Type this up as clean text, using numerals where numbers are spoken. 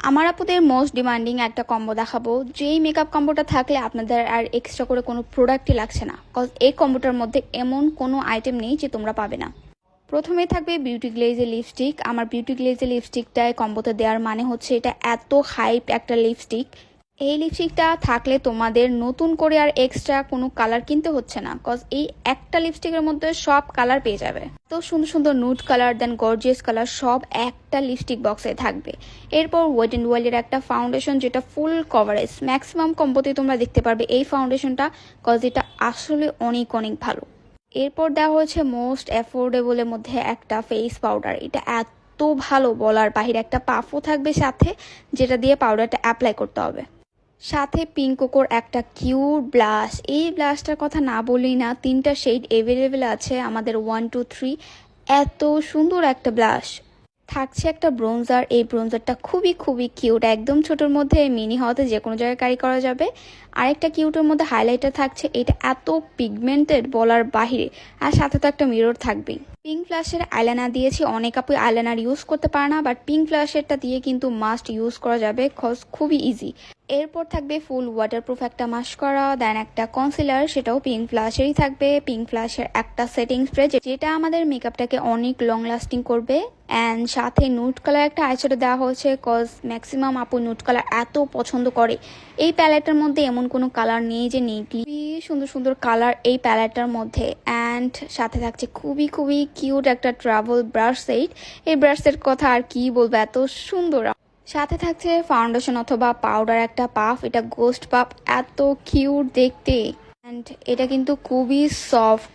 আমার আপুদের most demanding একটা কম্বো দেখাবো, যেই মেকআপ কম্বোটা থাকলে আপনাদের আর এক্সট্রা করে কোনো প্রোডাক্টই লাগছে না। কজ এই কম্বোটার মধ্যে এমন কোনো আইটেম নেই যে তোমরা পাবে না। প্রথমে থাকবে বিউটি গ্লেজের লিপস্টিক। আমার বিউটি গ্লেজের লিপস্টিকটায় কম্বোতে দেওয়ার মানে হচ্ছে এটা এত হাইপ একটা লিপস্টিক। এই লিপস্টিকটা থাকলে তোমাদের নতুন করে আর এক্সট্রা কোনো কালার কিনতে হচ্ছে না, কজ এই একটা লিপস্টিকের মধ্যে সব কালার পেয়ে যাবে। তো সুন্দর সুন্দর নুড কালার দেন গর্জিয়াস কালার সব একটা লিপস্টিক বক্সে থাকবে। এরপর ওয়েট অ্যান্ড ওয়াইল্ডের একটা ফাউন্ডেশন, যেটা ফুল কভারেজ। ম্যাক্সিমাম কম্বোতে তোমরা দেখতে পারবে এই ফাউন্ডেশনটা, কজ এটা আসলে অনেক অনেক ভালো। এরপর দেওয়া হয়েছে মোস্ট অ্যাফোর্ডেবলের মধ্যে একটা ফেস পাউডার। এটা এত ভালো বলার বাহিরে। একটা পাফও থাকবে সাথে, যেটা দিয়ে পাউডারটা অ্যাপ্লাই করতে হবে। সাথে পিঙ্ক কোকোর একটা কিউট ব্লাশ। এই ব্লাশটার কথা না বলেই না, 3টা শেড অ্যাভেলেবেল আছে আমাদের 1 2 3। এত সুন্দর একটা ব্লাশ। থাকছে একটা ব্রোঞ্জার। এই ব্রোঞ্জারটা খুবই খুবই কিউট, একদম ছোটোর মধ্যে মিনি হওয়াতে যে কোনো জায়গায় ক্যারি করা যাবে। আরেকটা কিউটের মধ্যে হাইলাইটার থাকছে, এটা এত পিগমেন্টেড বলার বাহিরে। আর সাথে তো একটা মিরর থাকবেই। পিঙ্ক ফ্ল্যাশের আইলাইনার দিয়েছি। অনেক আপুই আইলাইনার ইউজ করতে পারে না, বাট পিঙ্ক ফ্ল্যাশেরটা দিয়ে কিন্তু মাস্ট ইউজ করা যাবে, কজ খুবই ইজি। এরপর থাকবে ফুল ওয়াটারপ্রুফ একটা মাস্কারা, দেন একটা কনসিলার, সেটাও পিঙ্ক ফ্ল্যাশেরই থাকবে। পিঙ্ক ফ্ল্যাশের একটা সেটিং স্প্রে, যেটা আমাদের মেকআপটাকে অনেক লং লাস্টিং করবে। অ্যান্ড সাথে নুড কালার একটা আইশ্যাডো দেওয়া হয়েছে, কজ ম্যাক্সিমাম আপু নুড কালার এত পছন্দ করে। এই প্যালেটটার মধ্যে এমন কোনো কালার নেই যে নেই, খুবই সুন্দর সুন্দর কালার এই প্যালেটটার মধ্যে। অ্যান্ড সাথে থাকছে খুবই খুবই কিউট একটা ট্রাভেল ব্রাশ সেট। এই ব্রাশ সেট কথা আর কি বলবো, এত সুন্দর। সাথে থাকছে ফাউন্ডেশন অথবা পাউডার একটা পাফ। এটা গোস্ট পাফ, এত কিউট দেখতে। অ্যান্ড এটা কিন্তু খুবই সফট।